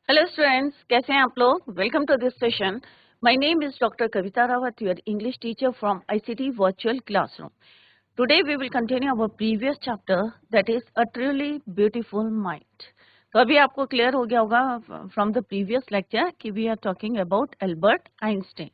Hello students, कैसे हैं आप लोग? Welcome to this session. My name is doctor Kavita Rawat, your English teacher from ICT virtual classroom. Today we will continue our previous chapter, that is a truly beautiful mind. तो अभी आपको clear हो गया होगा फ्रॉम द प्रीवियस लेक्चर कि we are talking about Albert Einstein.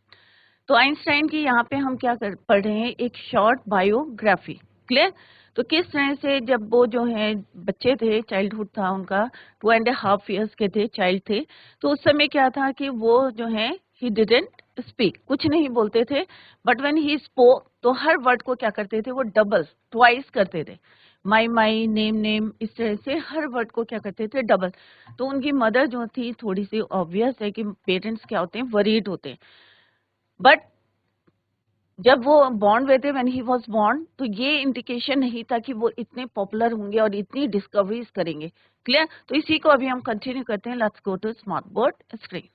तो Einstein की यहाँ पे हम क्या पढ़ रहे हैं, एक शॉर्ट बायोग्राफी. क्लियर? तो किस तरह से जब वो जो है बच्चे थे, चाइल्डहुड था उनका, 2.5 years के थे, चाइल्ड थे, तो उस समय क्या था कि वो जो है ही डिडेंट स्पीक, कुछ नहीं बोलते थे. बट व्हेन ही स्पोक तो हर वर्ड को क्या करते थे, वो डबल ट्वाइस करते थे. माई माई, नेम नेम, इस तरह से हर वर्ड को क्या करते थे, डबल. तो उनकी मदर जो थी, थोड़ी सी ऑब्वियस है कि पेरेंट्स क्या होते हैं, वरीड होते हैं. बट जब वो बॉर्न हुए थे, व्हेन ही वाज बॉर्न, तो ये इंडिकेशन नहीं था कि वो इतने पॉपुलर होंगे और इतनी डिस्कवरीज करेंगे. क्लियर? तो इसी को अभी हम कंटिन्यू करते हैं. Let's go to smart board screen.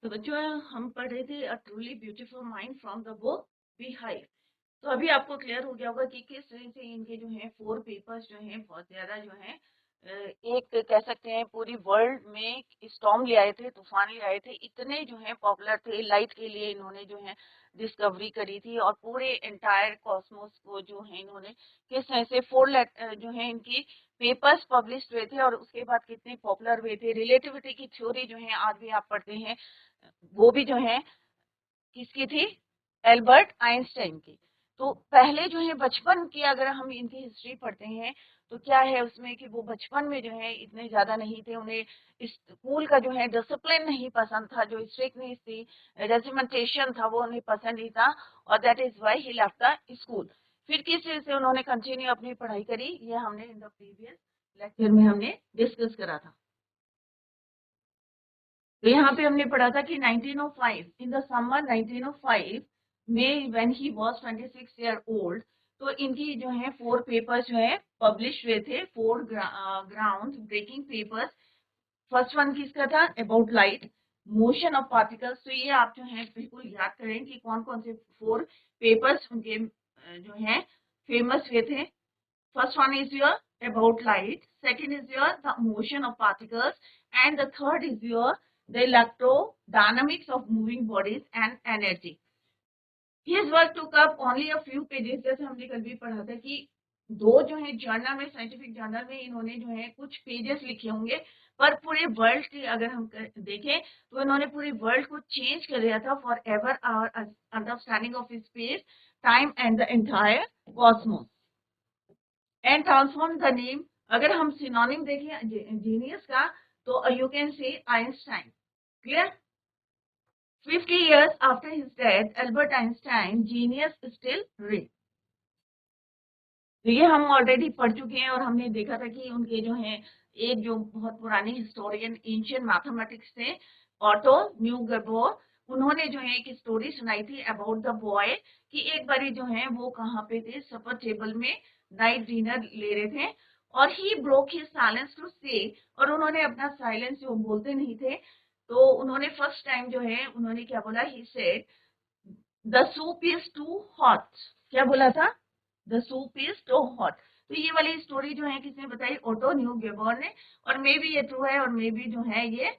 तो बच्चों, हम पढ़ रहे थे a truly beautiful mind from the book Beehive. तो अभी आपको क्लियर हो गया होगा कि किस तरह से इनके जो है 4 पेपर्स जो हैं बहुत ज्यादा जो है एक कह सकते हैं पूरी वर्ल्ड में स्टॉर्म ले आए थे, तूफान ले आए थे. इतने जो है पॉपुलर थे. लाइट के लिए इन्होंने जो है डिस्कवरी करी थी और पूरे एंटायर कॉस्मोस को जो है इन्होंने किस तरह से 4 जो है इनकी पेपर्स पब्लिश हुए थे और उसके बाद कितने पॉपुलर हुए थे. रिलेटिविटी की थ्योरी जो है आज भी आप पढ़ते हैं, वो भी जो है किसकी थी, एल्बर्ट आइंस्टाइन की. तो पहले जो है बचपन की अगर हम इनकी हिस्ट्री पढ़ते हैं तो क्या है उसमें कि वो बचपन में जो है इतने ज्यादा नहीं थे. उन्हें स्कूल का जो है डिसिप्लिन नहीं पसंद था, जो स्ट्रिक्टनेस थी, रेजिमेंटेशन था, वो उन्हें पसंद नहीं था. और that is why he left the school. फिर किस तरह से उन्होंने कंटिन्यू अपनी पढ़ाई करी, ये हमने इन द प्रीवियस लेक्चर में हमने डिस्कस करा था. तो यहाँ पे हमने पढ़ा था कि 1905, इन द समर 1905 में when he was 26 year old, तो इनकी जो है 4 पेपर्स जो है पब्लिश हुए थे, 4 ground breaking papers. First one किसका था, about light, motion of particles. तो ये आप जो है बिल्कुल याद करें कि कौन कौन से 4 पेपर्स उनके जो है फेमस हुए थे. First one is your about light, second is your the motion of particles, and the third is your the electrodynamics of moving bodies and energy. His work took up only a few pages. जैसे हमने कल भी पढ़ा था कि दो जो है जर्नल में, साइंटिफिक जर्नल में इन्होंने जो है कुछ पेजेस लिखे होंगे, पर पूरे वर्ल्ड की अगर हम देखें तो इन्होंने पूरे वर्ल्ड को चेंज कर दिया था for ever our understanding of space, time and the entire cosmos. And transform the name. अगर हम सिनोनिम देखें जीनियस का, तो you can say Einstein. Clear? 50 years after his death, Albert Einstein genius still reigns. तो ये हम already पढ़ चुके हैं और हमने देखा था कि उनके जो है एक जो बहुत पुराने हिस्टोरियन एंशियंट मैथमेटिक्स थे, ऑटो न्यूगेबोर, उन्होंने जो है एक स्टोरी सुनाई थी अबाउट द बॉय कि एक बारी जो है वो कहाँ पे थे, सफर टेबल में नाइट डिनर ले रहे थे और he broke his silence to say, और उन्होंने अपना साइलेंस जो बोलते नहीं थे, तो उन्होंने फर्स्ट टाइम जो है उन्होंने क्या बोला, he said the soup is too hot. क्या बोला था, the soup is too hot. तो ये वाली स्टोरी जो है किसने बताई, ऑटो न्यूगेबोर ने. और मे बी ये ट्रू है और मे बी जो है ये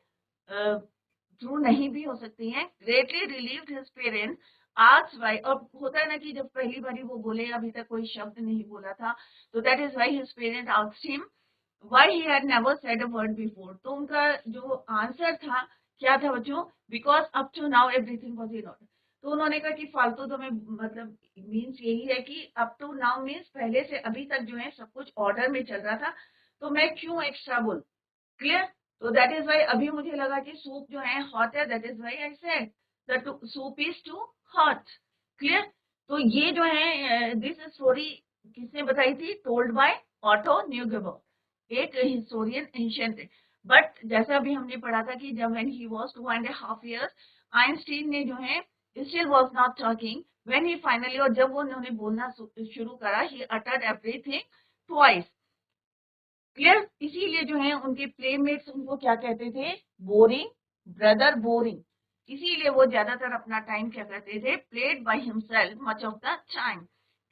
ट्रू नहीं भी हो सकती है. Greatly relieved his parents asked why. और होता है ना कि जब पहली बारी वो बोले, अभी तक कोई शब्द नहीं बोला था, तो that is why his parents asked him why he had never said a word before. तो उनका जो आंसर था क्या था बच्चों, because up to now everything was in order. तो उन्होंने कहा कि फालतू तो मैं मतलब मीन्स यही है कि अप टू नाउ मीन्स पहले से अभी तक जो है सब कुछ ऑर्डर में चल रहा था, तो मैं क्यों एक्स्ट्रा बोल. क्लियर? तो दैट इज वाई अभी मुझे लगा कि सूप जो है हॉट है, that is why I said the soup is too hot. Clear? तो ये जो है दिस स्टोरी किसने बताई थी, टोल्ड बाय ऑटो न्यूगेबोर, एक हिस्टोरियन एंशिएंट. बट जैसा अभी हमने पढ़ा था कि जब when he was 2.5 years, Einstein ने जो है still was not talking. When he finally, और जब वो उन्होंने बोलना शुरू करा, he uttered everything twice. Clear? इसीलिए जो है उनके प्लेमेट्स उनको क्या कहते थे, बोरिंग ब्रदर, बोरिंग. इसीलिए वो ज्यादातर अपना टाइम क्या करते थे, played by himself much of the time.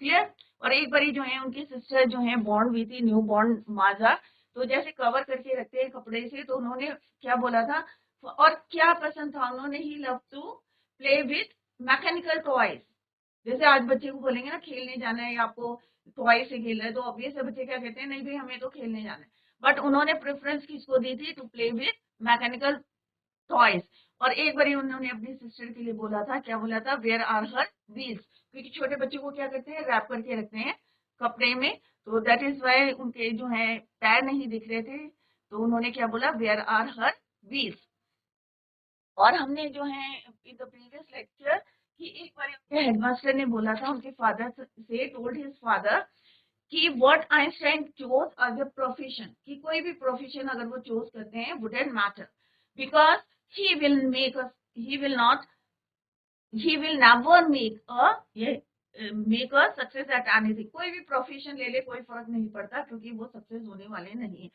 Clear? और एक बारी जो है उनकी सिस्टर जो है बॉर्न हुई थी, न्यू बॉर्न माजा, तो जैसे कवर करके रखते हैं कपड़े से, तो उन्होंने क्या बोला था और क्या पसंद था उन्होंने, he love to play with mechanical toys. जैसे आज बच्चे को बोलेंगे ना खेलने जाना है, आपको टॉय से खेलना है, तो ऑब्वियस है बच्चे क्या कहते हैं, नहीं भाई हमें तो खेलने जाना है। बट उन्होंने प्रेफरेंस किसको दी थी, to play with mechanical toys. और एक बार उन्होंने अपनी सिस्टर के लिए बोला था, क्या बोला था, वेयर आर हर व्हील्स, क्योंकि छोटे बच्चों को क्या करते हैं, रैप करके रखते हैं कपड़े में, तो दैट इज वाई उनके जो है पैर नहीं दिख रहे थे, तो उन्होंने क्या बोला, वेयर आर हर व्हील्स। और हमने जो है इन द प्रीवियस लेक्चर कि एक बार उनके हेडमास्टर ने बोला था उनके फादर से, टोल्ड हिज फादर कि what Einstein chose as a profession, कि कोई भी प्रोफेशन अगर वो चूज करते हैं wouldn't matter, because he will make us, he will not, he will never make a success at anything। कोई भी प्रोफेशन ले ले कोई फर्क नहीं पड़ता, क्योंकि वो सक्सेस होने वाले नहीं है।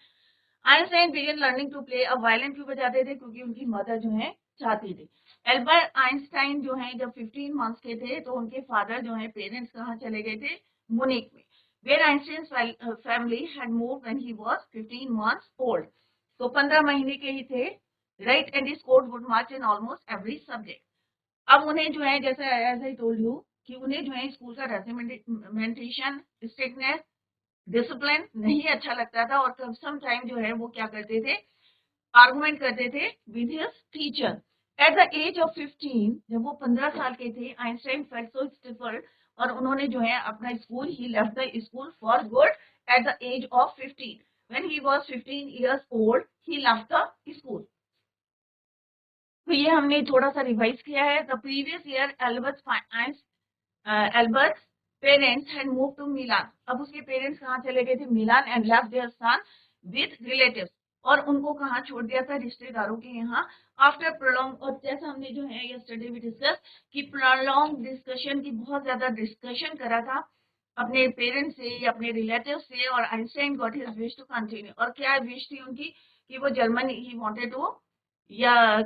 Einstein began learning to play a violin क्यों बजाते थे, क्योंकि उनकी मदर जो है चाहती थी। एल्बर्ट आइंस्टाइन जो है जब 15 मंथ्स के थे, तो उनके फादर जो है पेरेंट्स कहाँ चले गए थे, मुनिक में, where Einstein family had moved when he was 15 months old. तो 15 महीने के ही थे, right, and he scored good marks in almost every subject. अब उन्हें जो है जैसे एज आई टोल्ड यू कि उन्हें जो है स्कूल का रेजिमेंटेशन, स्ट्रिक्टनेस, डिसिप्लिन नहीं अच्छा लगता था, और सम टाइम जो है वो क्या करते थे, आर्गुमेंट करते थे with his teacher. At the age of 15, जब वो 15 साल के थे, आइंस्टाइन फेल्ट सो स्टिफल्ड, और उन्होंने जो है अपना school, he left the school for good at the age of 15। When he was 15 years old he left the school. तो ये हमने थोड़ा सा रिवाइज किया है। The previous year Albert parents had move to Milan. अब उसके पेरेंट्स कहाँ चले गए थे, Milan, and left their son with relatives, और उनको कहाँ छोड़ दिया था, रिश्तेदारों के यहाँ। आफ्टर प्रोलॉन्ग, और जैसा हमने जो है यस्टरडे भी डिस्कस कि प्रोलॉन्ग डिस्कशन की, बहुत ज्यादा डिस्कशन करा था अपने पेरेंट्स से, अपने रिलेटिव से, और Einstein got his wish to continue. और क्या विश थी उनकी, कि वो Germany, he wanted to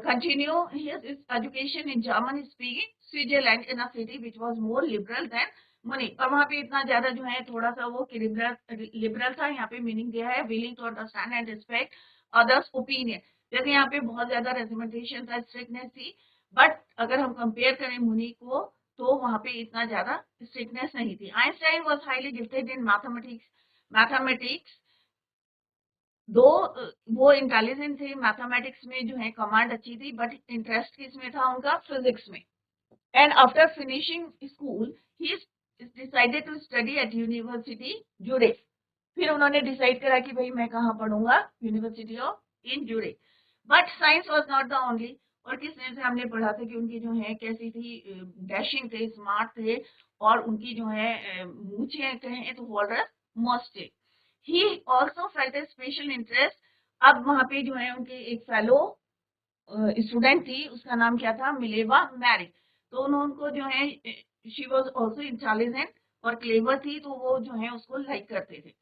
continue his education in German speaking Switzerland in a city which was more liberal than Munich। और वहाँ पे इतना ज्यादा जो है थोड़ा सा वो लिबरल था, यहाँ पे मीनिंग दिया है willing to understand and respect others opinion. जैसे यहाँ पे बहुत ज्यादा रेजिमेंटेशन था, स्ट्रिक्टनेस थी, बट अगर हम कंपेयर करें मुनिक को, तो वहाँ पे इतना ज्यादा स्ट्रिक्टनेस नहीं थी। Einstein was highly gifted in mathematics दो, वो इंटेलिजेंट थे मैथमेटिक्स में, जो है कमांड अच्छी थी, बट इंटरेस्ट किसमें था उनका, फिजिक्स में। And after finishing school he decided to study at university Zurich. फिर उन्होंने डिसाइड करा कि भाई मैं कहाँ पढ़ूंगा, university of in Zurich. But science was not the only. और किस तरह से हमने पढ़ा था कि उनकी जो है कैसी थी, डैशिंग थे, स्मार्ट थे, और उनकी जो है मूछें कहें तो वॉलरस मस्ट थे। He also felt A special interest. अब वहां पे जो है उनके एक फेलो स्टूडेंट थी, उसका नाम क्या था, मिलेवा मैरी। तो उनको जो है, शी वॉज ऑल्सो इंटेलिजेंट और क्लेवर थी, तो वो जो है उसको लाइक करते थे।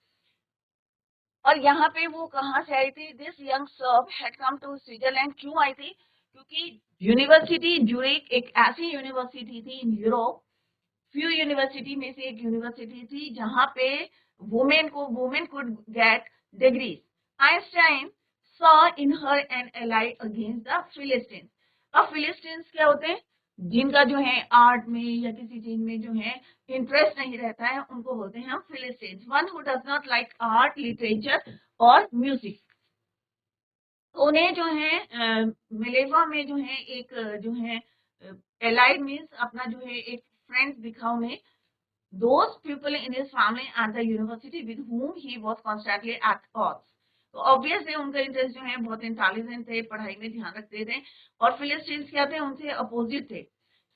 और यहाँ पे वो कहाँ से आई थी, this young Serb had come to Switzerland. क्यों आई थी, क्योंकि यूनिवर्सिटी ज्यूरिख एक ऐसी यूनिवर्सिटी थी इन यूरोप, फ्यू यूनिवर्सिटी में से एक यूनिवर्सिटी थी जहां पे women could get degrees. Einstein saw in her an ally against the Philistines. अब फिलिस्टीन्स क्या होते हैं, जिनका जो है आर्ट में या किसी चीज में जो है इंटरेस्ट नहीं रहता है, उनको बोलते हैं हम Philistines. One who does not like art, literature और म्यूजिक। उन्हें जो है मिलेवा में जो है एक जो है एलाइड मीन्स अपना जो है एक फ्रेंड दिखा उन्हें, those people in his family and the university with whom he was constantly at odds। तो ऑब्वियसली उनका इंटरेस्ट जो है बहुत इंटेलिजेंट थे, पढ़ाई में ध्यान रखते थे, और फिलिस्टीन्स क्या थे, उनसे अपोजिट थे।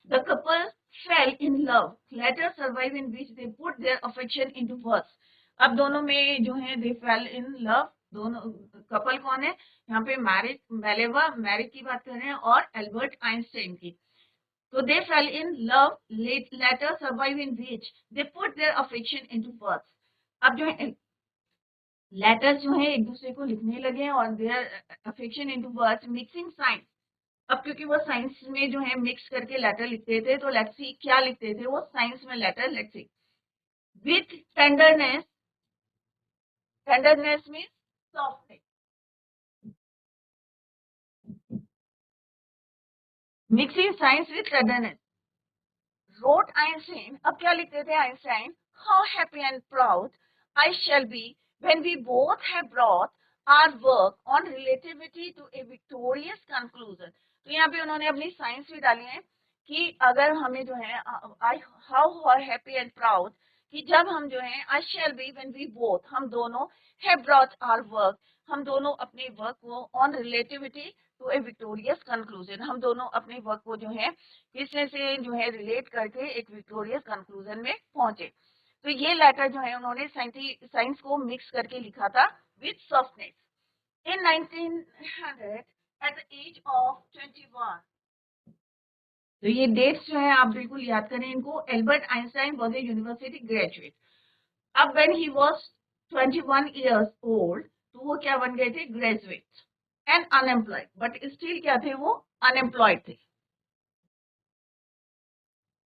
The couple fell in love, later survive in which they put their affection into words। अब दोनों में जो है they fell in love, दोनों कपल कौन है यहाँ पे, मैरिज की बात कर रहे हैं, और एल्बर्ट आइंस्टाइन की। So they fell in love, later survive in which they put their affection into words। अब जो है लेटर्स जो है एक दूसरे को लिखने लगे, और their affection into words, mixing science. अब क्योंकि वो साइंस में जो है मिक्स करके लेटर लिखते थे, तो लेट्स सी क्या लिखते थे वो साइंस में later, let's see. With tenderness, tenderness means softness. Mixing science with cleverness. Wrote Einstein, अब क्या लिखते थे Einstein? How happy and proud I shall be when we both have brought our work on relativity to a victorious conclusion. तो यहाँ पे उन्होंने अपनी science भी डाली है कि अगर हमें जो है I how happy and proud कि जब हम जो है I shall be when we both हम दोनों हैव ब्रॉट आवर वर्क हम दोनों अपने वर्क को on relativity to a victorious conclusion हम दोनों अपने वर्क को जो है किसने से जो है रिलेट करके एक विक्टोरियस कंक्लूजन में पहुंचे. तो ये लेटर जो है उन्होंने साइंस को मिक्स करके लिखा था with softness. In 1900 at the age of 21. तो ये डेट्स जो है आप बिल्कुल याद करें इनको. Albert Einstein was a university graduate. अब when he was 21 years old तो वो क्या बन गए थे? Graduate and unemployed. But still क्या थे? वो अनएम्प्लॉयड थे.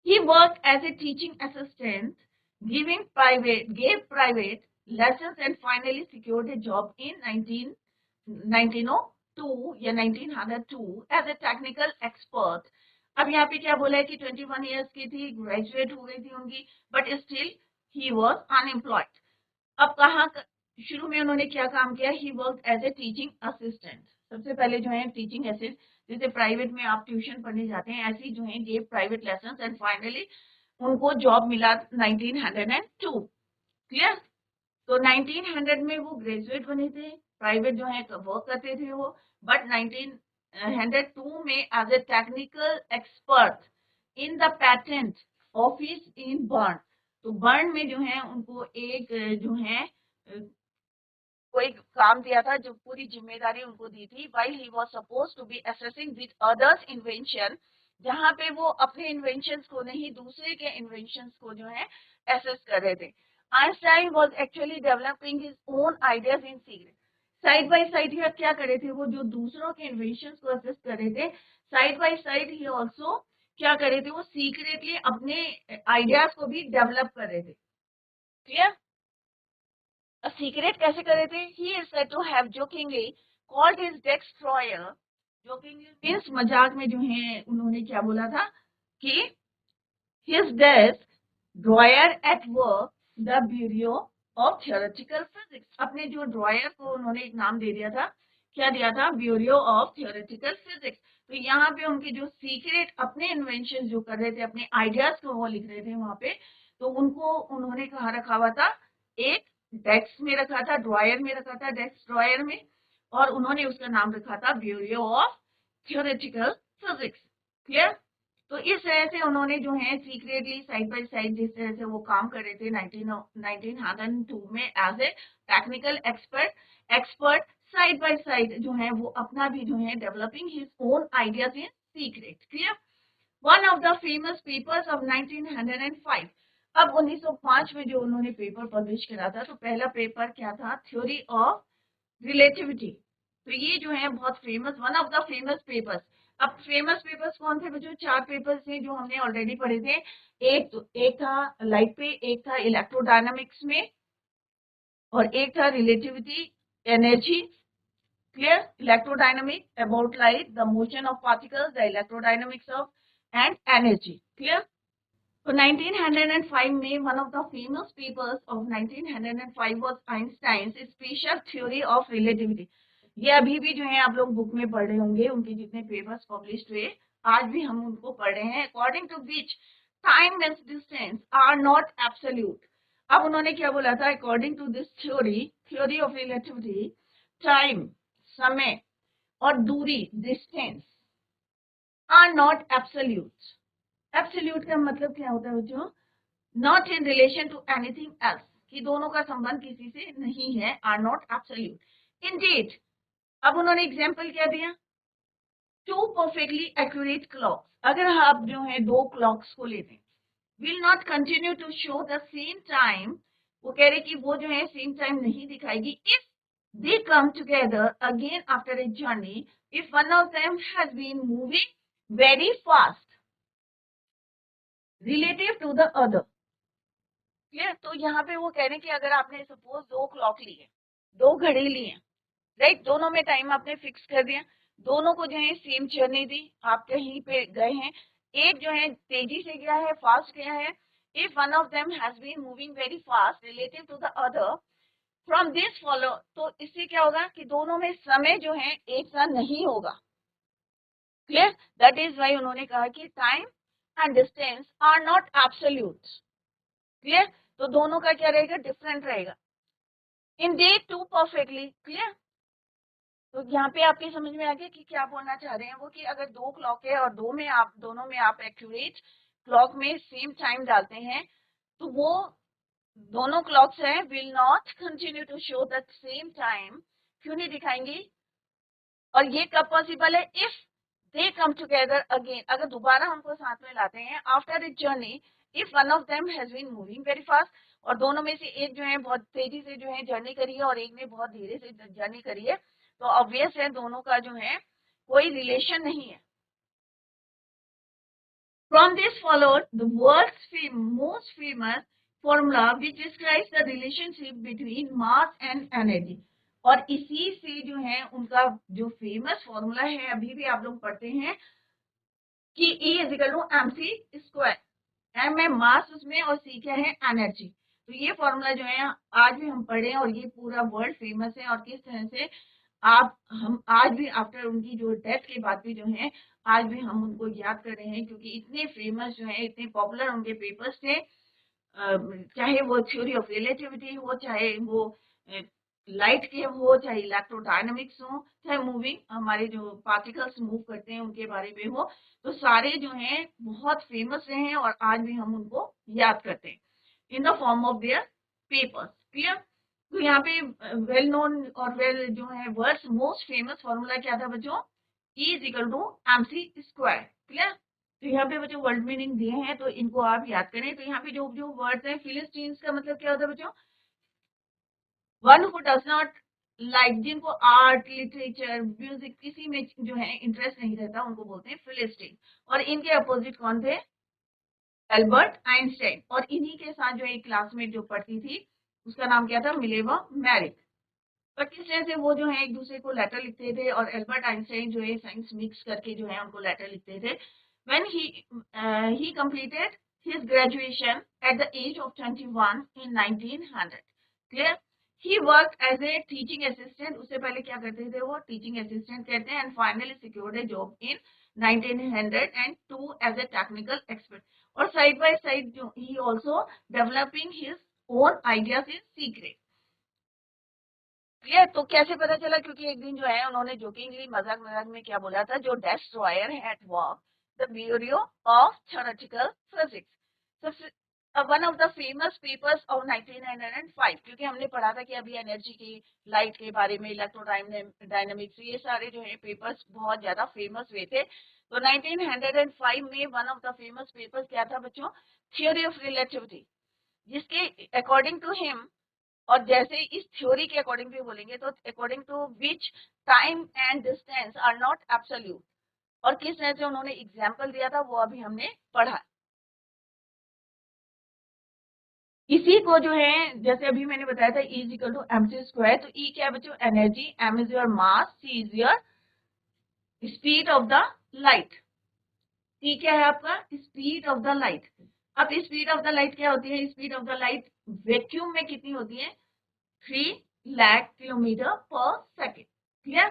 He worked as a teaching assistant, gave private lessons and finally secured a job in 1902 या 1902 as a technical expert. अब यहाँ पे क्या बोला है कि 21 years की थी, ग्रेजुएट हो गई थी उनकी, but still he was unemployed. अब कहाँ शुरू में उन्होंने क्या काम किया? He work as a teaching assistant. सबसे पहले जो है टीचिंग असिस्टेंट, जैसे प्राइवेट में आप ट्यूशन पढ़ने जाते हैं ऐसे ही जो है gave private lessons and finally उनको जॉब मिला 1902. क्लियर? तो 1900 में वो ग्रेजुएट बने थे, प्राइवेट जो है वर्क करते थे वो, बट 1902 में as a technical expert in the patent office in Bern. तो बर्न में जो है उनको एक जो है कोई काम दिया था जो पूरी जिम्मेदारी उनको दी थी. While he was supposed to be assessing with others invention, जहां पे वो अपने इन्वेंशंस को नहीं दूसरे के इन्वेंशंस को जो है असेस कर रहे थे. Einstein was actually developing his own ideas in secret. Side by side ये क्या कर रहे थे? वो जो दूसरों के इन्वेंशंस को असेस कर रहे थे, side by side he also क्या कर रहे थे? वो सीक्रेटली अपने आइडियाज को भी डेवलप कर रहे थे. क्लियर? सीक्रेट कैसे कर रहे थे? He is said to have jokingly called his desk drawer. Jokingly means मजाक में जो है उन्होंने क्या बोला था कि his desk drawer at work the bureau of theoretical physics. अपने जो ड्रॉयर को उन्होंने एक नाम दे दिया था. क्या दिया था? Bureau of theoretical physics. तो यहाँ पे उनके जो सीक्रेट अपने इन्वेंशन जो कर रहे थे, अपने आइडियाज को वो लिख रहे थे वहां पे, तो उनको उन्होंने कहाँ रखा हुआ था? एक डेस्क में रखा था, ड्रॉयर में रखा था, डेस्क ड्रॉयर में, और उन्होंने उसका नाम रखा था bureau of theoretical physics. Clear? तो इस तरह से उन्होंने जो है सीक्रेटली साइड बाय साइड जिस तरह से वो काम कर रहे थे 1902 में as a technical expert side by side जो है वो अपना भी जो है developing his own ideas in secret. Clear? One of the famous papers of 1905. अब 1905 में जो उन्होंने पेपर पब्लिश करा था, तो पहला पेपर क्या था? Theory of relativity. तो ये जो है बहुत famous, one of the famous papers. अब फेमस पेपर्स कौन थे बच्चों? 4 पेपर्स थे जो हमने ऑलरेडी पढ़े थे. एक था लाइट पे, एक था इलेक्ट्रोडायनामिक्स में, और एक था relativity energy. Clear? Electrodynamic about light, the motion of particles, the electrodynamics of and energy. Clear? तो 1905 में one of the famous papers of 1905 was Einstein's special theory of relativity. ये अभी भी जो है आप लोग बुक में पढ़ रहे होंगे, उनके जितने पेपर्स पब्लिश हुए आज भी हम उनको पढ़ रहे हैं. According to which time and distance are not absolute. अब उन्होंने क्या बोला था? According to this theory of relativity, time समय और दूरी distance are not absolute. Absolute का मतलब क्या होता है बच्चों? Not in relation to anything else, कि दोनों का संबंध किसी से नहीं है, आर नॉट एब्सोल्यूट. इंडीड. अब उन्होंने एग्जांपल क्या दिया? Two perfectly accurate clocks. अगर आप जो है दो क्लॉक्स को लेते हैं, will not continue to show the same time. वो कह रहे कि वो जो है सेम टाइम नहीं दिखाएगी if they come together again after a journey if one of them has been moving very fast relative to the other. Clear? तो यहाँ पे वो कह रहे हैं कि अगर आपने सपोज दो क्लॉक ली है, दो घड़ी ली है, राइट, दोनों में टाइम आपने फिक्स कर दिया, दोनों को जो है सेम जर्नी दी, आप कहीं पे गए हैं, एक जो है तेजी से गया है, फास्ट गया है, if one of them has been moving very fast relative to the other, from this follow, तो इससे क्या होगा कि दोनों में समय जो है एक सा नहीं होगा। क्लियर, दैट इज वाई उन्होंने कहा कि time and distance are not absolute. Clear, तो दोनों का क्या रहेगा, डिफरेंट रहेगा। In day two perfectly clear, तो यहाँ पे आपके समझ में आ गया कि क्या बोलना चाह रहे हैं वो, कि अगर दो क्लॉक है और दोनों में आप एक्यूरेट क्लॉक में सेम टाइम डालते हैं, तो वो दोनों क्लॉक्स हैं will not continue to show the same time, क्यों नहीं दिखाएंगी। और ये कब पॉसिबल है, if they come together again, अगर दोबारा हमको साथ में लाते हैं after it journey, if one of them has been moving very fast, और दोनों में से एक जो है बहुत तेजी से जो है जर्नी करी है और एक ने बहुत धीरे से जर्नी करी है, तो ऑब्वियस है दोनों का जो है कोई रिलेशन नहीं है। From this followed the world's most famous formula which describes the relationship between mass and energy। और इसी से जो है उनका जो फेमस फॉर्मूला है, अभी भी आप लोग पढ़ते हैं कि E is equal to mc square, M है मास उसमें और सी क्या है, एनर्जी। तो ये फॉर्मूला जो है आज भी हम पढ़े और ये पूरा वर्ल्ड फेमस है, और किस तरह से आप हम आज भी आफ्टर उनकी जो डेथ के बाद भी जो है आज भी हम उनको याद कर रहे हैं, क्योंकि इतने फेमस जो है, इतने पॉपुलर उनके पेपर्स थे, चाहे वो थ्योरी ऑफ रिलेटिविटी हो, चाहे वो लाइट के हो, चाहे इलेक्ट्रोडायनामिक्स हो, चाहे मूविंग हमारे जो पार्टिकल्स मूव करते हैं उनके बारे में हो, तो सारे जो हैं बहुत फेमस रहे हैं और आज भी हम उनको याद करते हैं in the form of their papers. Clear, तो यहाँ पे वेल नोन और वेल जो है वर्ल्ड्स मोस्ट फेमस फॉर्मूला क्या था बच्चों, E is equal to mc square. Clear, तो यहाँ पे बच्चों वर्ड मीनिंग दिए हैं तो इनको आप याद करें। तो यहाँ पे जो जो वर्ड्स हैं, फिलिस्टीन्स का मतलब क्या होता है बच्चों, one who does not like, जिनको आर्ट लिटरेचर म्यूजिक किसी में जो है इंटरेस्ट नहीं रहता, उनको बोलते हैं फिलिस्टीन। और इनके अपोजिट कौन थे, एल्बर्ट आइंस्टाइन। और इन्हीं के साथ जो एक क्लासमेट जो पढ़ती थी उसका नाम क्या था, मिलेवा मैरिक। पर किस तरह से वो जो है एक दूसरे को लेटर लिखते थे, और एल्बर्ट आइंस्टाइन जो है साइंस मिक्स करके जो है उनको लेटर लिखते थे। When he completed his graduation at the age of 21 in 1900। Clear, he worked as a teaching assistant, उससे पहले क्या करते थे वो, टीचिंग असिस्टेंट करते हैं, and finally secured A job in 1902 as a technical expert। और साइड बाय साइड जो he also developing his own ideas in secret। Clear, तो कैसे पता चला, क्योंकि एक दिन जो है उन्होंने जोकिंगली मजाक मजाक में क्या बोला था, जो डेस्ट्रॉयर है at walk the bureau of theoretical physics, one of the famous papers of 1905। क्योंकि हमने पढ़ा था कि अभी एनर्जी की, लाइट के बारे में, इलेक्ट्रोडायनेमिक्स, ये सारे जो है पेपर्स बहुत ज्यादा फेमस हुए थे। तो 1905 में one of the famous papers क्या था बच्चों, थ्योरी ऑफ रिलेटिविटी, जिसके अकॉर्डिंग टू हिम, और जैसे इस थ्योरी के अकॉर्डिंग भी बोलेंगे तो according to which time and distance are not absolute. और किस तरह से उन्होंने एग्जाम्पल दिया था वो अभी हमने पढ़ा। इसी को जो है जैसे अभी मैंने बताया था E is equal to mc square, तो E क्या है बच्चों, energy, m is your mass, c is your speed of the light. C क्या है आपका, स्पीड ऑफ द लाइट। अब स्पीड ऑफ द लाइट क्या होती है, speed of the light vacuum में कितनी होती है, 3 lakh kilometre per second. Clear,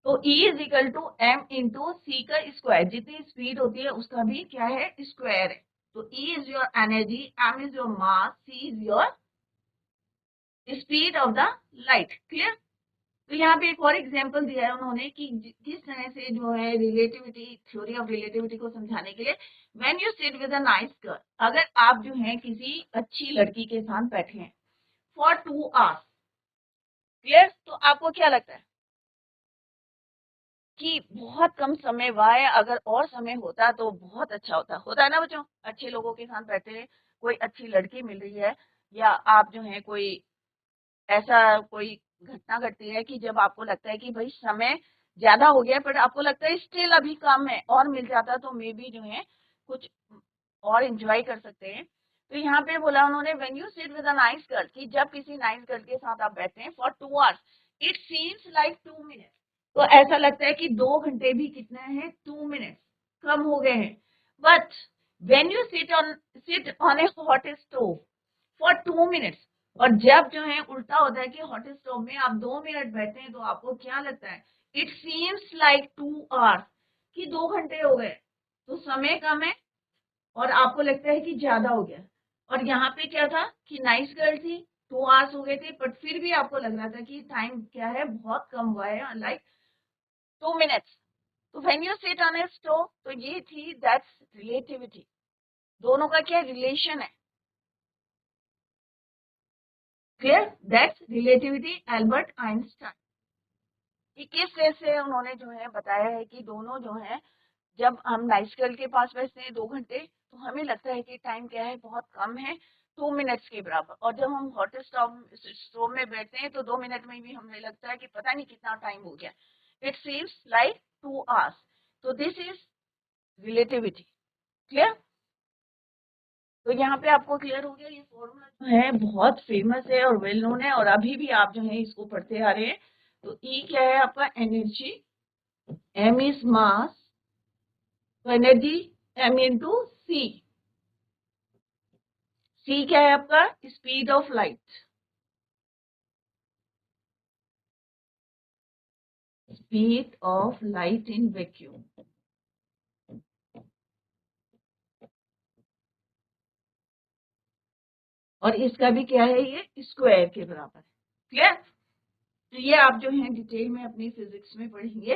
तो E is equal to m into C का स्क्वायर, जितनी स्पीड होती है उसका भी क्या है, स्क्वायर है। तो E is your energy, m is your mass, c is your speed of the light. Clear, तो यहाँ पे एक और एग्जांपल दिया है उन्होंने कि किस तरह से जो है रिलेटिविटी, थ्योरी ऑफ रिलेटिविटी को समझाने के लिए, when you sit with a nice girl, अगर आप जो है किसी अच्छी लड़की के साथ बैठे हैं फॉर 2 आवर्स। क्लियर, तो आपको क्या लगता है कि बहुत कम समय हुआ है, अगर और समय होता तो बहुत अच्छा होता है ना बच्चों, अच्छे लोगों के साथ बैठे हैं, कोई अच्छी लड़की मिल रही है, या आप जो है कोई ऐसा कोई घटना घटती है कि जब आपको लगता है कि भाई समय ज्यादा हो गया, पर आपको लगता है स्टिल अभी कम है, और मिल जाता तो मे बी जो है कुछ और एंजॉय कर सकते हैं। तो यहाँ पे बोला उन्होंने, when you sit with a nice girl, कि जब किसी नाइस गर्ल के साथ आप बैठते हैं for 2 hours, it seems like 2 minutes, तो ऐसा लगता है कि 2 घंटे भी कितना है, 2 मिनट्स कम हो गए हैं. But when you sit on A hot stove for 2 minutes, और जब जो है उल्टा होता है कि हॉट स्टोव में आप 2 मिनट बैठते हैं तो आपको क्या लगता है, इट सीम्स लाइक 2 आवर्स, कि 2 घंटे हो गए. तो समय कम है और आपको लगता है कि ज्यादा हो गया. और यहाँ पे क्या था कि नाइस गर्ल थी, 2 आवर्स हो गए थे, बट फिर भी आपको लग रहा था कि टाइम क्या है, बहुत कम हुआ है, लाइक 2 मिनट्स. तो when you sit on A stove, तो ये थी दैट्स रिलेटिविटी. दोनों का क्या रिलेशन है, clear, that's relativity, Albert Einstein. कि किस तरह से उन्होंने जो है बताया है कि दोनों जो है, जब हम नाइस गर्ल के पास बैठते हैं 2 घंटे, तो हमें लगता है कि टाइम क्या है, बहुत कम है, 2 मिनट्स के बराबर. और जब हम हॉट स्टोव में बैठते हैं तो 2 मिनट में भी हमें लगता है कि पता नहीं कितना टाइम हो गया. It seems like 2 hours. तो दिस इज रिलेटिविटी. क्लियर. तो यहाँ पे आपको क्लियर हो गया. ये फॉर्मूला जो है बहुत फेमस है और वेल नोन है, और अभी भी आप जो है इसको पढ़ते आ रहे हैं. तो ई क्या है आपका, एनर्जी, एम इज मास, तो एनर्जी एम इंटू सी. सी क्या है आपका, speed of light, speed of light in vacuum. और इसका भी क्या है, ये स्क्वायर के बराबर है. क्लियर. तो ये आप जो है डिटेल में अपनी फिजिक्स में पढ़ेंगे,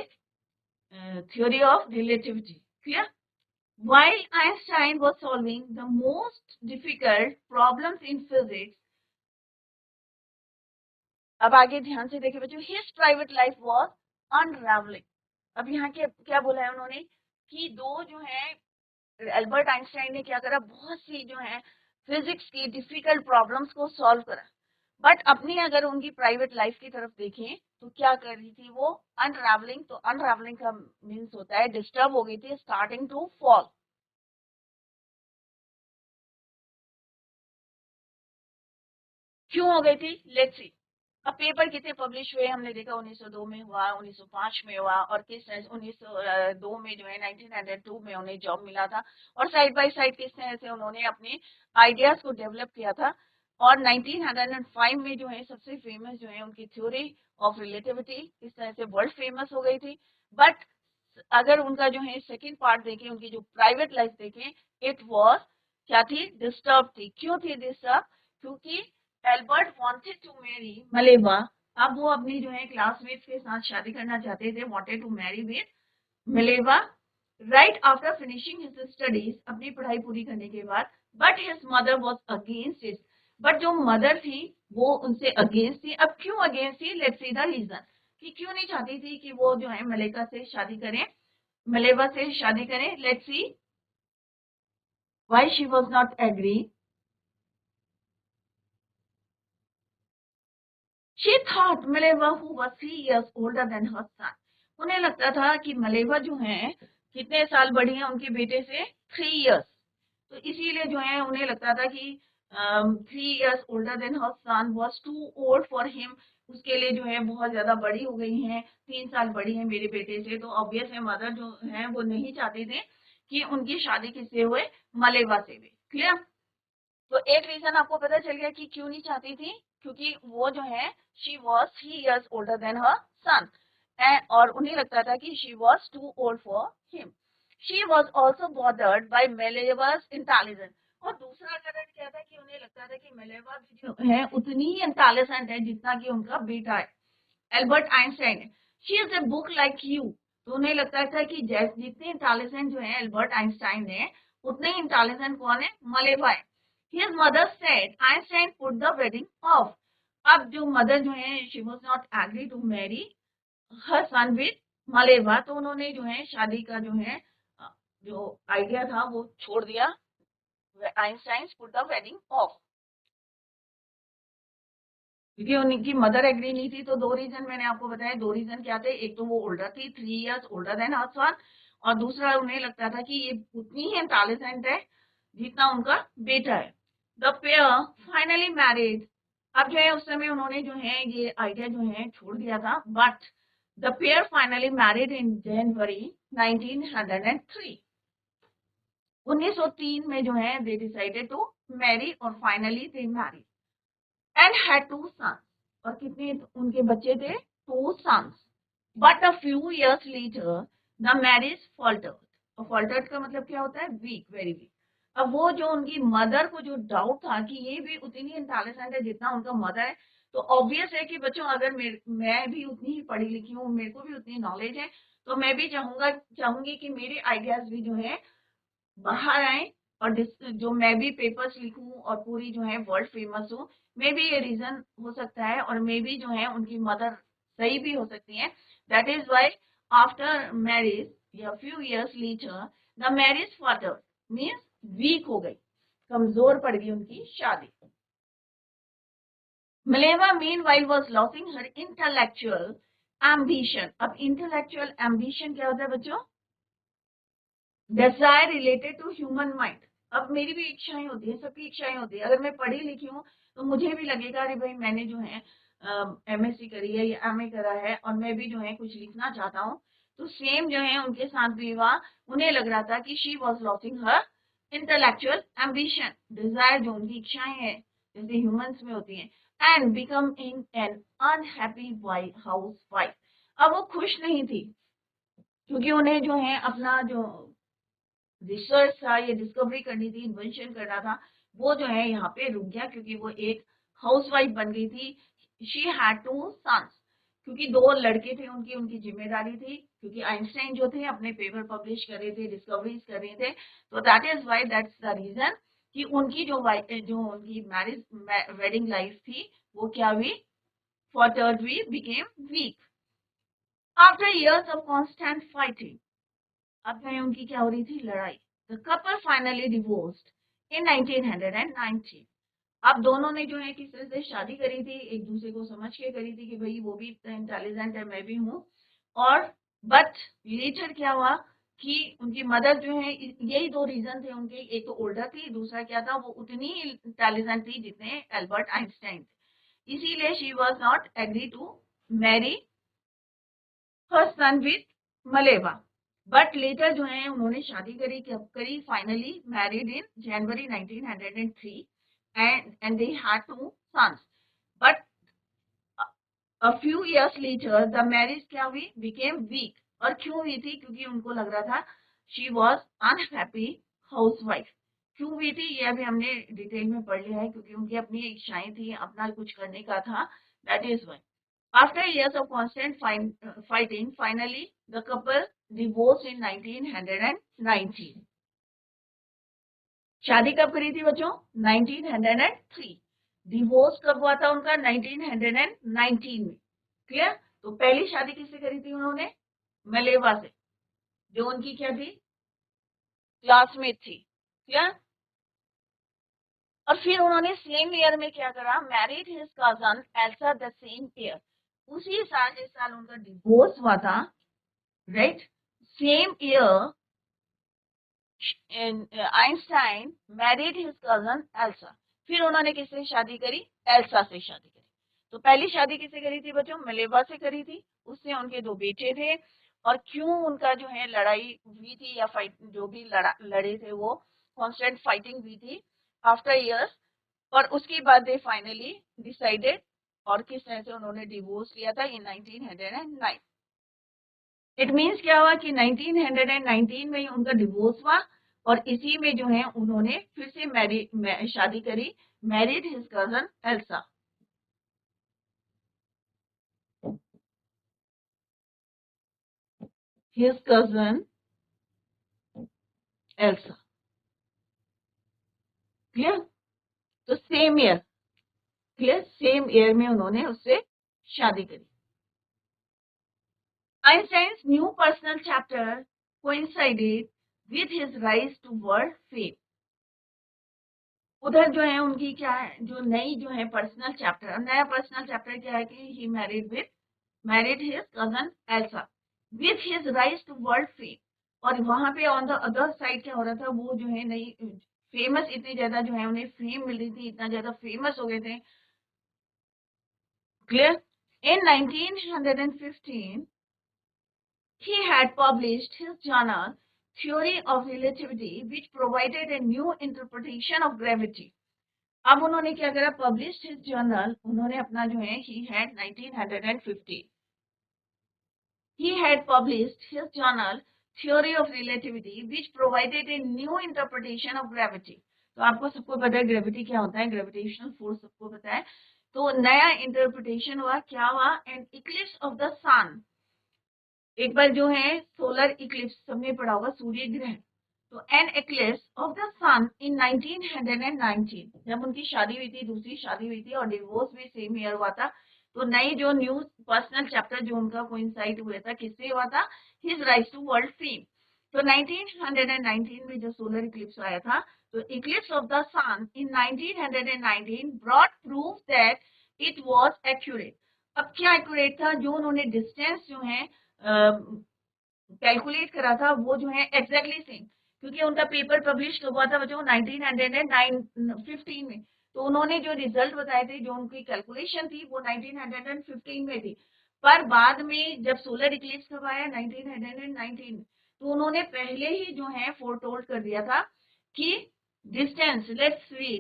theory of relativity. Clear. While Einstein was solving the most difficult problems in physics, अब आगे ध्यान से देखिए बच्चों, his private life was unraveling. अब यहाँ के क्या बोला है उन्होंने कि दो जो है, एल्बर्ट आइंस्टाइन ने क्या करा, बहुत सी जो है फिजिक्स की डिफिकल्ट प्रॉब्लम्स को सॉल्व करा. बट अपनी अगर उनकी प्राइवेट लाइफ की तरफ देखें तो क्या कर रही थी वो, अनरावलिंग. तो अनरावलिंग का मीन्स होता है डिस्टर्ब हो गई थी, स्टार्टिंग टू फॉल. क्यों हो गई थी, लेट्स सी. अब पेपर कितने पब्लिश हुए हमने देखा, 1902 में हुआ, 1905 में हुआ, और किस 1902 में जो है 1902 में उन्हें जॉब मिला था. और साइड बाय साइड किस तरह से उन्होंने अपने आइडियाज को डेवलप किया था. और 1905 में जो है सबसे फेमस जो है उनकी थ्योरी ऑफ रिलेटिविटी किस तरह से वर्ल्ड फेमस हो गई थी. बट अगर उनका जो है सेकेंड पार्ट देखें, उनकी जो प्राइवेट लाइफ देखें, इट वॉज क्या थी, डिस्टर्ब थी. क्यों थी डिस्टर्ब, क्योंकि एल्बर्ट वांटेड टू मैरी मलेवा. अब वो अपनी जो है क्लासमेट्स के साथ शादी करना चाहते थे, wanted to marry with Mileva right after finishing his studies, अपनी पढ़ाई पूरी करने के बाद. But his mother was against it. But जो मदर थी वो उनसे अगेंस्ट थी. अब क्यों अगेंस्ट थी, लेट्स सी द रीजन, कि क्यों नहीं चाहती थी कि वो जो है मलेका से शादी करें, मलेवा से शादी करें. Let's see why she was not agree. She thought Maleva, who was 3 years older than her son. उन्हें लगता था कि मलेवा जो है कितने साल बड़ी है उनके बेटे से, 3 years. तो इसीलिए जो है उन्हें लगता था कि 3 years older than her son was too old for him. उसके लिए जो है बहुत ज्यादा बड़ी हो गई हैं, 3 साल बड़ी है मेरे बेटे से. तो ऑब्वियस है मदर जो है वो नहीं चाहते थे कि उनकी शादी किससे हुए, मलेवा से भी. क्लियर. तो एक रीजन आपको पता चल गया कि क्यों नहीं चाहती थी, क्योंकि वो जो है she was 3 years older than her son. और उन्हें लगता था कि she was too old for him. She was also bothered by Mileva's intelligence. और दूसरा कारण क्या था कि उन्हें लगता था कि मेलेवा भी जो है उतनी ही इंटेलिजेंट है जितना कि उनका बेटा है एल्बर्ट आइंस्टाइन है. She is a book like you. तो उन्हें लगता था कि जितने इंटेलिजेंट जो है एल्बर्ट आइंस्टाइन है, उतने ही इंटेलिजेंट कौन है, मलेवा है. His mother said Einstein put the wedding off. अब जो मदर जो है she was not agree to marry her son with Maleva, तो उन्होंने जो है शादी का जो है जो आइडिया था वो छोड़ दिया. Einstein put the wedding off. क्योंकि उनकी मदर एग्री नहीं थी. तो दो रीजन मैंने आपको बताया. दो रीजन क्या थे, एक तो वो ओल्डर थी, 3 years ओल्डर देन हर सन, और दूसरा उन्हें लगता था कि ये उतनी ही इंटेलिजेंट है जितना उनका बेटा है. द पेयर फाइनली मैरिड अब जो है उस समय उन्होंने जो है ये आइडिया जो है छोड़ दिया था, but the pair finally married in January 1903। 1903 में जो है दे डिसाइडेड टू मैरी और finally they marry and had two sons. और कितने उनके बच्चे थे? 2 sons. But a few years later the marriage faltered. और फॉल्टर्ड का मतलब क्या होता है? Weak, very weak. अब वो जो उनकी मदर को जो डाउट था कि ये भी उतनी इंटेलिजेंट है जितना उनका मदर है, तो ऑब्वियस है कि बच्चों अगर मैं भी उतनी ही पढ़ी लिखी हूँ, मेरे को भी उतनी नॉलेज है, तो मैं भी चाहूंगी कि मेरे आइडियाज भी जो है बाहर आए और जो मैं भी पेपर्स लिखूं और पूरी जो है वर्ल्ड फेमस हो। मे बी ये रीजन हो सकता है, और मे बी जो है उनकी मदर सही भी हो सकती है। That is why after marriage या few years later the marriage father means weak हो गई, कमजोर पड़ गई उनकी शादी। Maleva meanwhile was losing her intellectual ambition. अब intellectual ambition क्या होता है बच्चों? Desire related to human mind. अब मेरी भी इच्छाएं होती है, सबकी इच्छाएं होती है। अगर मैं पढ़ी लिखी हूँ तो मुझे भी लगेगा अरे भाई मैंने जो है एमएससी करी है या एमए करा है और मैं भी जो है कुछ लिखना चाहता हूँ। तो सेम जो है उनके साथ भी हुआ। उन्हें लग रहा था कि she was losing her intellectual ambition, desire जो उनकी इच्छाएं हैं जैसे ह्यूमंस में होती हैं, and become in an unhappy housewife. अब वो खुश नहीं थी क्योंकि उन्हें जो है अपना जो रिसर्च था, ये डिस्कवरी करनी थी, इन्वेंशन करना था, वो जो है यहाँ पे रुक गया क्योंकि वो एक हाउसवाइफ बन गई थी। शी हैड 2 सन्स, क्योंकि 2 लड़के थे, उनकी उनकी जिम्मेदारी थी, क्योंकि आइंस्टाइन जो थे अपने पेपर पब्लिश कर रहे थे, डिस्कवरीज कर रहे थे। तो that is why, that's the reason कि उनकी जो उनकी मैरिज वेडिंग लाइफ थी वो क्या हुई? फॉल्टर्ड हुई, became week after years of constant fighting. अब जो है उनकी क्या हो रही थी? लड़ाई। द कपल फाइनली डिवोर्स्ड इन 1919। अब दोनों ने जो है किसी से शादी करी थी, एक दूसरे को समझ के करी थी कि भाई वो भी इंटेलिजेंट है, मैं भी हूँ। और बट लेटर क्या हुआ कि उनकी मदर जो है, यही 2 रीजन थे उनके। एक तो ओल्डर थी, दूसरा क्या था, वो उतनी ही इंटेलिजेंट थी जितने एल्बर्ट आइंस्टाइन थे। इसीलिए she was not agree to marry her son with Mileva. But later जो है उन्होंने शादी करी, कब करी? Finally married in January 1903 and they had 2 sons. But a few years later the marriage क्या हुई? Became weak. और क्यों हुई थी? क्योंकि उनको लग रहा था शी वॉज अनहैप्पी हाउसवाइफ। क्यों हुई थी ये अभी हमने डिटेल में पढ़ लिया है, क्योंकि उनकी अपनी इच्छाएं थी, अपना कुछ करने का था। That is why after years of constant fighting, finally the couple divorced in 1919। शादी कब करी थी बच्चों? 1903। डिवोर्स कब हुआ था उनका? 1919 में। क्लियर? तो पहली शादी किससे करी थी उन्होंने? मलेवा से, जो उनकी क्या थी? क्लासमेट थी। क्लियर? और फिर उन्होंने सेम ईयर में क्या करा? Married his cousin Elsa the same year. उसी साल जिस साल उनका डिवोर्स हुआ था, right, same year Einstein married his cousin Elsa. फिर उन्होंने किससे शादी करी? एल्सा से शादी करी। तो पहली शादी किससे करी थी बच्चों? मलेवा से करी थी। उससे उनके 2 बेटे थे। और क्यों उनका जो है लड़ाई हुई थी या फाइट, जो भी लड़े थे वो कांस्टेंट फाइटिंग हुई थी आफ्टर इयर्स। और उसके बाद दे फाइनली डिसाइडेड, और किस तरह से उन्होंने डिवोर्स लिया था इन 1909। इट मीन्स क्या हुआ कि 1919 में ही उनका डिवोर्स हुआ, और इसी में जो है उन्होंने फिर से शादी करी, married his cousin Elsa. His cousin Elsa. Clear? तो same year, clear, same year में उन्होंने उससे शादी करी। Einstein's new personal chapter coincided with his rise to world fame। उधर जो है उनकी क्या है, जो नई जो है पर्सनल चैप्टर, नया पर्सनल चैप्टर क्या है कि he married his cousin Elsa with his rise to world fame. और वहां पे ऑन द अदर साइड क्या हो रहा था, वो जो है नई फेमस, इतनी ज्यादा जो है उन्हें फेम मिल रही थी, इतना ज्यादा फेमस हो गए थे Clear? In 1915, he had published his journal Theory of Relativity, which provided a new interpretation of gravity. अब उन्होंने क्या करा? Published his journal, उन्होंने अपना जो है he had 1915. He had published his journal Theory of Relativity, which provided a new interpretation of gravity. तो आपको सबको पता है ग्रेविटी क्या होता है, ग्रेविटेशनल फोर्स सबको पता है. तो नया इंटरप्रिटेशन हुआ, क्या हुआ? एन इक्लिप्स ऑफ द सन. एक बार जो है सोलर इक्लिप्स सबने पढ़ा होगा, सूर्य ग्रहण. तो N Eclipse of the sun in 1919, जब उनकी शादी हुई थी, दूसरी शादी हुई थी और डिवोर्स भी सेम ईयर हुआ था. तो नई जो न्यू पर्सनल चैप्टर जो उनका कोइंसाइड हुआ था, किससे हुआ था? His rise to world fame. तो 1919 में जो सोलर इक्लिप्स आया था, तो eclipse of the sun in 1919 brought proof that it was accurate. अब क्या एक्यूरेट था? जो उन्होंने डिस्टेंस जो है कैलकुलेट करा था, वो जो है एग्जैक्टली सेम, क्योंकि उनका पेपर पब्लिश हुआ था बच्चों 1915 में. तो उन्होंने जो रिजल्ट बताए थे, जो उनकी कैलकुलेशन थी, वो 1915 में थी. पर बाद में जब सोलर इक्लिप्स कब आया? 1919 में. तो उन्होंने पहले ही जो है फोरटोल्ड कर दिया था कि डिस्टेंस, लेट्स सी,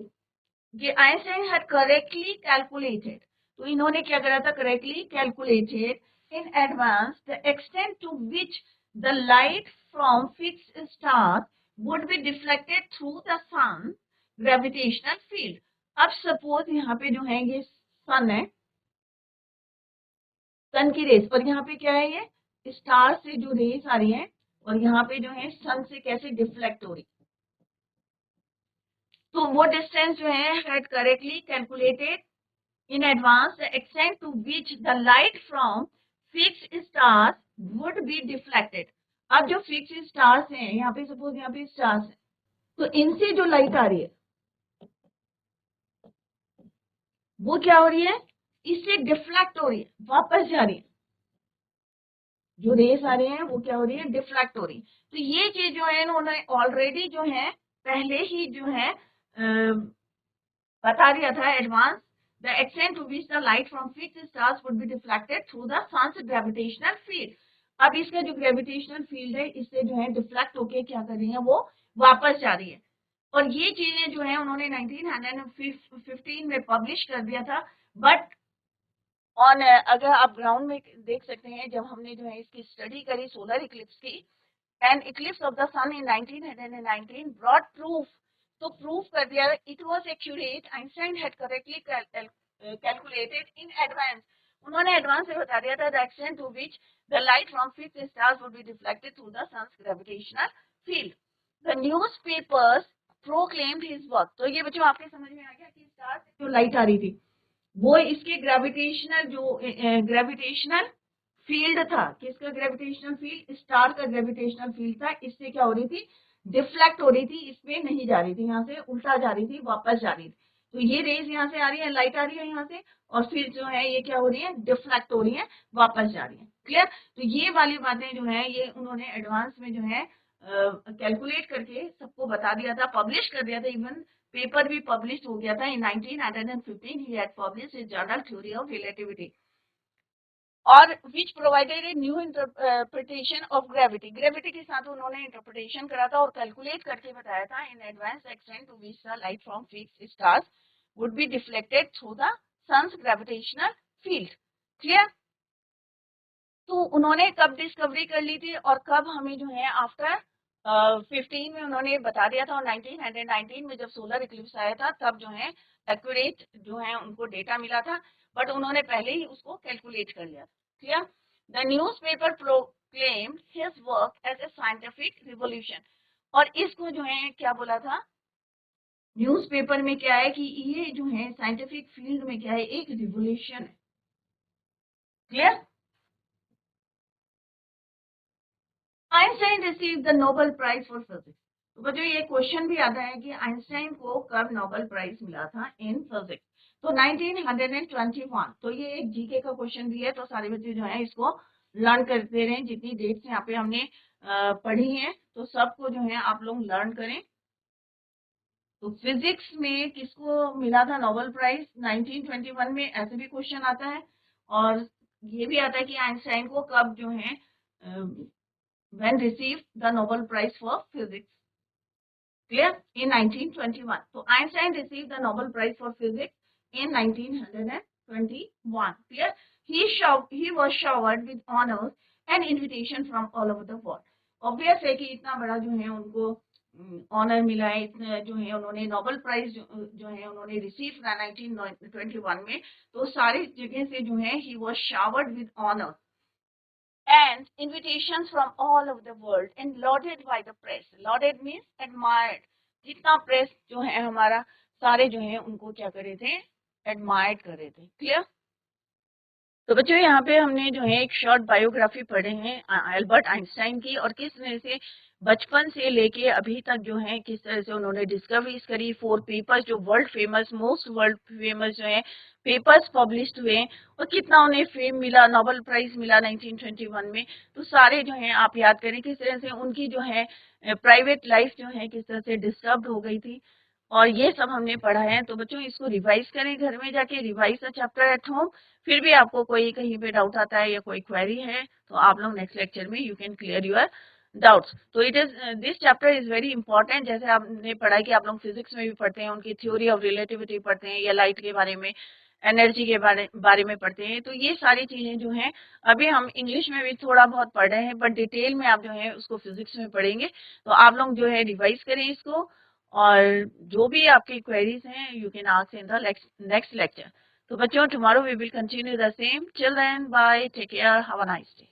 कि आइंस्टाइन हैड करेक्टली कैलकुलेटेड. तो इन्होंने क्या करा था? Correctly calculated in advance the extent to which the light from fixed stars would be deflected through the sun gravitational field. अब सपोज यहाँ पे जो है ये सन है, सन की रेस, और यहाँ पे क्या है? ये स्टार से जो रेस आ रही है, और यहाँ पे जो है सन से कैसे डिफ्लेक्ट हो रही. तो वो डिस्टेंस जो है had correctly calculated in advance the extent to which the light from fixed stars would be deflected. अब जो fixed stars हैं, यहाँ पे सपोज यहाँ पे stars हैं, तो इनसे जो लाइट आ रही है वो क्या हो रही है? इससे डिफ्लेक्ट हो रही है, वापस जा रही है. जो रेस आ रही है वो क्या हो रही है? डिफ्लेक्ट हो रही है. तो ये चीज जो है उन्होंने ऑलरेडी जो है पहले ही जो है बता दिया था advance. The extent to which the light from fixed stars would be deflected through the sun's gravitational field. अब इसका जो ग्रेविटेशनल फील्ड है, इससे जो है डिफ्लेक्ट होके क्या कर रही है? वो वापस जा रही है. और ये चीजें जो है उन्होंने 1915 में पब्लिश कर दिया था. बट ऑन अगर आप ग्राउंड में देख सकते हैं, जब हमने जो है इसकी स्टडी करी सोलर इक्लिप्स की, and eclipse of the sun in 1919 brought proof. तो प्रूफ कर दिया it was accurate, Einstein had correctly calculated in advance. उन्होंने एडवांस में बता दिया था the extent to which the light from fixed stars would be deflected through the sun's gravitational field. The newspapers proclaimed his work. तो ये बच्चों आपके समझ में आ गया कि स्टार से जो लाइट आ रही थी वो इसके ग्रेविटेशनल फील्ड था. किसका ग्रेविटेशनल फील्ड? स्टार का ग्रेविटेशनल फील्ड था. इससे क्या हो रही थी? डिफ्लेक्ट हो रही थी, इसमें नहीं जा रही थी, यहाँ से उल्टा जा रही थी, वापस जा रही थी. तो ये रेज यहाँ से आ रही है, लाइट आ रही है यहाँ से, और फिर जो है ये क्या हो रही है? डिफ्लेक्ट हो रही है, वापस जा रही है. क्लियर? तो ये वाली बातें जो है ये उन्होंने एडवांस में जो है कैलकुलेट करके सबको बता दिया था, पब्लिश कर दिया था. इवन पेपर भी पब्लिश हो गया था इन 1915. he had published his journal Theory of Relativity, और which provided a new interpretation of gravity. Gravity के साथ उन्होंने इंटरप्रिटेशन करा था और कैलकुलेट करके बताया था in advance extent to which the light from fixed stars would be deflected through the sun's gravitational field. Clear? तो उन्होंने कब डिस्कवरी कर ली थी और कब हमें जो है आफ्टर 15 में उन्होंने बता दिया था, और 1919 में जब सोलर इक्लिप्स आया था तब जो है एक्यूरेट जो है उनको डेटा मिला था. बट उन्होंने पहले ही उसको कैलकुलेट कर लिया था. Clear? The newspaper proclaimed his work as a scientific revolution. और इसको जो है क्या बोला था न्यूज़पेपर में? क्या है कि ये जो है साइंटिफिक फील्ड में क्या है? एक रिवॉल्यूशन है. Clear? Einstein receive the Nobel prize for physics. तो बच्चों ये क्वेश्चन भी आता है कि आइंस्टाइन को कब नोबेल प्राइज मिला था इन फिजिक्स. तो 1921. तो ये एक जीके का क्वेश्चन भी है, तो सारे बच्चे जो है इसको लर्न करते रहें. जितनी डेट्स यहाँ पे हमने पढ़ी हैं तो सबको जो है आप लोग लर्न करें. तो फिजिक्स में किसको मिला था नोबेल प्राइज 1921 में? ऐसे भी क्वेश्चन आता है. और ये भी आता है कि आइंस्टाइन को कब जो है when received the Nobel Prize for Physics. Clear? In 1921. So Einstein received the Nobel Prize for Physics in 1921. Clear? He was showered with honors and invitation from all over the world. Obvious है कि इतना बड़ा जो है उनको honour मिला है, इतना जो है उन्होंने नोबेल प्राइज जो है उन्होंने रिसीव किया 1921 में, तो सारी जगह से जो है he was showered with honour and invitations from all over the world and lauded by the press. Lauded means admired. जितना प्रेस जो है हमारा सारे जो है उनको क्या कर रहे थे, एडमायर्ड कर रहे थे. क्लियर? तो बच्चों यहाँ पे हमने जो है एक शॉर्ट बायोग्राफी पढ़े हैं अल्बर्ट आइंस्टाइन की, और किस तरह से बचपन से लेके अभी तक जो है किस तरह से उन्होंने डिस्कवरीज करी. 4 पेपर्स जो world famous, most world famous जो है पेपर्स पब्लिश्ड हुए, और कितना उन्हें फेम मिला, नोबेल प्राइज मिला 1921 में. तो सारे जो है आप याद करें किस तरह से उनकी जो है प्राइवेट लाइफ जो है किस तरह से डिस्टर्ब हो गई थी, और ये सब हमने पढ़ा है. तो बच्चों इसको रिवाइज करें, घर में जाके revise the chapter at home. फिर भी आपको कोई कहीं पे डाउट आता है या कोई क्वेरी है तो आप लोग नेक्स्ट लेक्चर में you can clear your doubts. तो it is this chapter is very important. जैसे आपने पढ़ा कि आप लोग फिजिक्स में भी पढ़ते हैं, उनकी थ्योरी ऑफ रिलेटिविटी पढ़ते हैं, या लाइट के बारे में, एनर्जी के बारे में पढ़ते हैं. तो ये सारी चीजें जो हैं अभी हम इंग्लिश में भी थोड़ा बहुत पढ़ रहे हैं, बट डिटेल में आप जो है उसको फिजिक्स में पढ़ेंगे. तो आप लोग जो है रिवाइज करें इसको, और जो भी आपकी क्वेरीज हैं you can ask in the next lecture. So, बच्चों, tomorrow we will continue the same. Till then, bye. Take care. Have a nice day.